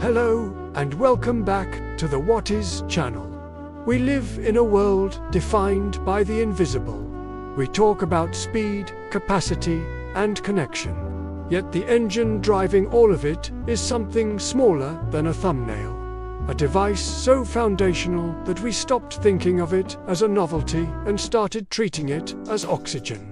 Hello, and welcome back to the What Is channel. We live in a world defined by the invisible. We talk about speed, capacity, and connection. Yet the engine driving all of it is something smaller than a thumbnail. A device so foundational that we stopped thinking of it as a novelty and started treating it as oxygen.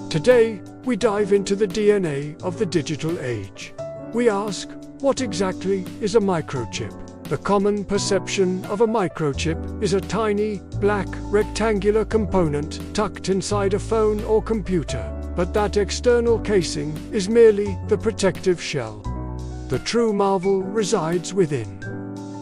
Today, we dive into the DNA of the digital age. We ask, what exactly is a microchip? The common perception of a microchip is a tiny, black, rectangular component tucked inside a phone or computer, but that external casing is merely the protective shell. The true marvel resides within.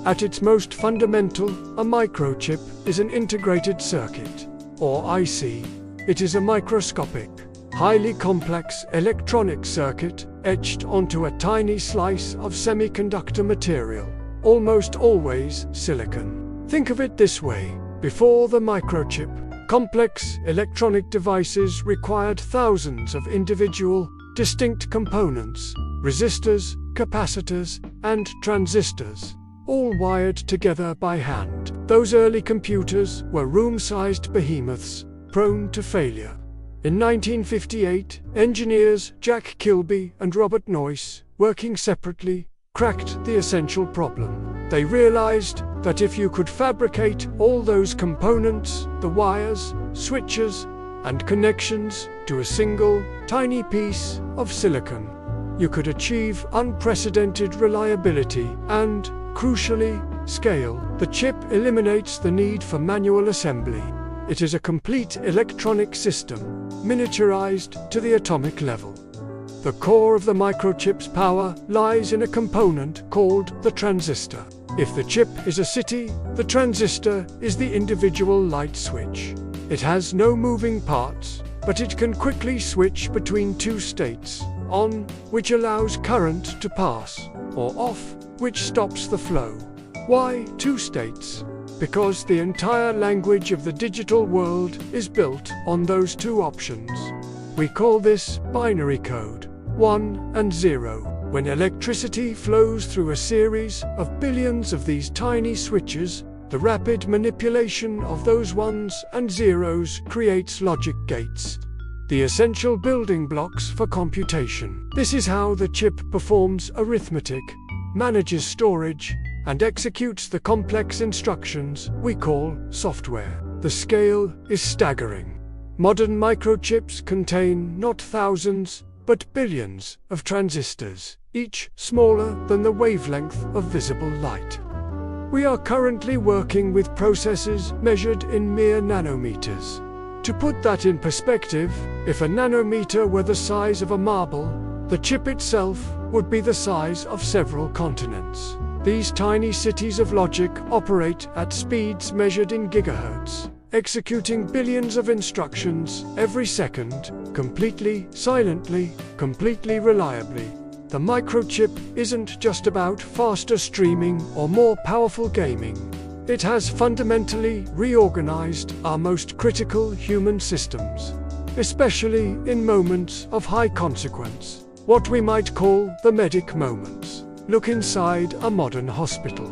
At its most fundamental, a microchip is an integrated circuit, or IC. It is a microscopic, highly complex electronic circuit etched onto a tiny slice of semiconductor material, almost always silicon. Think of it this way: before the microchip, complex electronic devices required thousands of individual, distinct components, resistors, capacitors, and transistors, all wired together by hand. Those early computers were room-sized behemoths, prone to failure. In 1958, engineers Jack Kilby and Robert Noyce, working separately, cracked the essential problem. They realized that if you could fabricate all those components, the wires, switches, and connections, to a single, tiny piece of silicon, you could achieve unprecedented reliability and, crucially, scale. The chip eliminates the need for manual assembly. It is a complete electronic system, miniaturized to the atomic level. The core of the microchip's power lies in a component called the transistor. If the chip is a city, the transistor is the individual light switch. It has no moving parts, but it can quickly switch between two states: on, which allows current to pass, or off, which stops the flow. Why two states? Because the entire language of the digital world is built on those two options. We call this binary code, 1 and 0. When electricity flows through a series of billions of these tiny switches, the rapid manipulation of those ones and zeros creates logic gates, the essential building blocks for computation. This is how the chip performs arithmetic, manages storage, and executes the complex instructions we call software. The scale is staggering. Modern microchips contain not thousands, but billions of transistors, each smaller than the wavelength of visible light. We are currently working with processes measured in mere nanometers. To put that in perspective, if a nanometer were the size of a marble, the chip itself would be the size of several continents. These tiny cities of logic operate at speeds measured in gigahertz, executing billions of instructions every second, completely silently, completely reliably. The microchip isn't just about faster streaming or more powerful gaming. It has fundamentally reorganized our most critical human systems, especially in moments of high consequence, what we might call the medic moments. Look inside a modern hospital.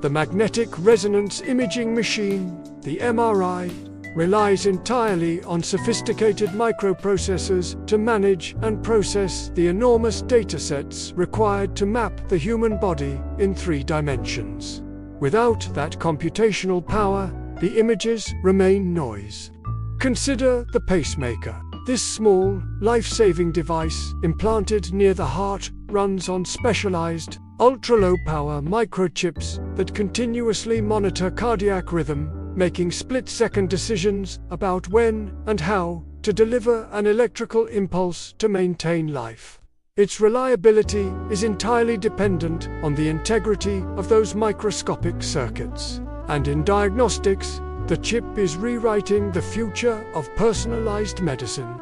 The magnetic resonance imaging machine, the MRI, relies entirely on sophisticated microprocessors to manage and process the enormous datasets required to map the human body in 3 dimensions. Without that computational power, the images remain noise. Consider the pacemaker. This small, life-saving device, implanted near the heart, runs on specialized, ultra-low-power microchips that continuously monitor cardiac rhythm, making split-second decisions about when and how to deliver an electrical impulse to maintain life. Its reliability is entirely dependent on the integrity of those microscopic circuits. And in diagnostics, the chip is rewriting the future of personalized medicine.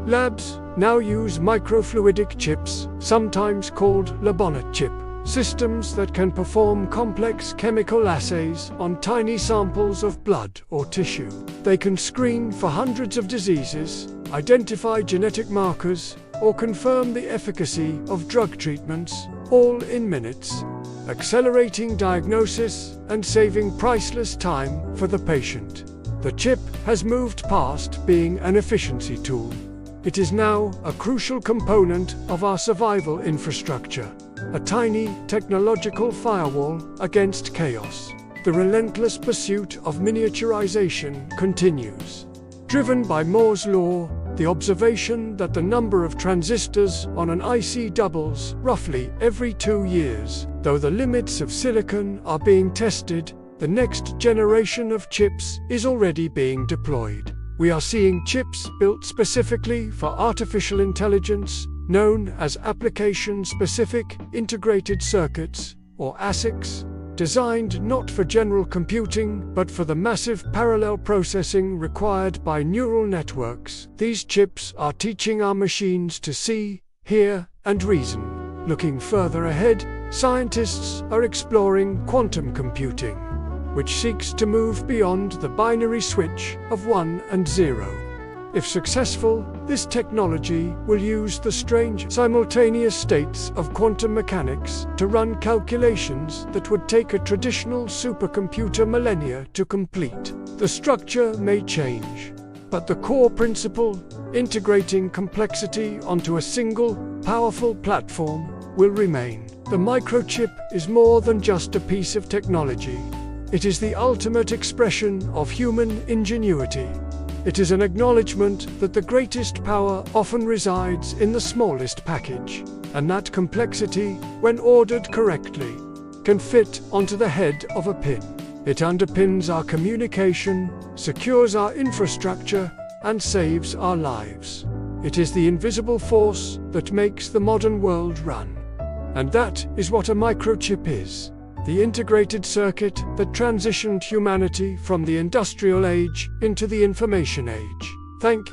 Labs now use microfluidic chips, sometimes called chip, systems that can perform complex chemical assays on tiny samples of blood or tissue. They can screen for hundreds of diseases, identify genetic markers, or confirm the efficacy of drug treatments, all in minutes. accelerating diagnosis and saving priceless time for the patient. The chip has moved past being an efficiency tool. It is now a crucial component of our survival infrastructure, a tiny technological firewall against chaos. The relentless pursuit of miniaturization continues. Driven by Moore's law, the observation that the number of transistors on an IC doubles roughly every 2 years. Though the limits of silicon are being tested, the next generation of chips is already being deployed. We are seeing chips built specifically for artificial intelligence, known as application-specific integrated circuits, or ASICs, designed not for general computing but for the massive parallel processing required by neural networks. These chips are teaching our machines to see, hear, and reason. Looking further ahead, scientists are exploring quantum computing, which seeks to move beyond the binary switch of 1 and 0. If successful, this technology will use the strange simultaneous states of quantum mechanics to run calculations that would take a traditional supercomputer millennia to complete. The structure may change, but the core principle, integrating complexity onto a single, powerful platform, will remain. The microchip is more than just a piece of technology. It is the ultimate expression of human ingenuity. It is an acknowledgement that the greatest power often resides in the smallest package, and that complexity, when ordered correctly, can fit onto the head of a pin. It underpins our communication, secures our infrastructure, and saves our lives. It is the invisible force that makes the modern world run. And that is what a microchip is. The integrated circuit that transitioned humanity from the industrial age into the information age. Thank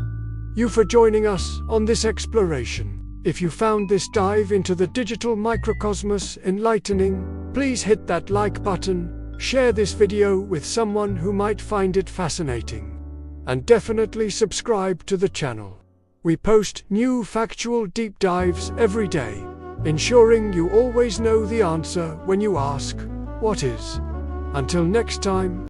you for joining us on this exploration. If you found this dive into the digital microcosmos enlightening, please hit that like button, share this video with someone who might find it fascinating, and definitely subscribe to the channel. We post new factual deep dives every day, ensuring you always know the answer when you ask, "What is?" Until next time.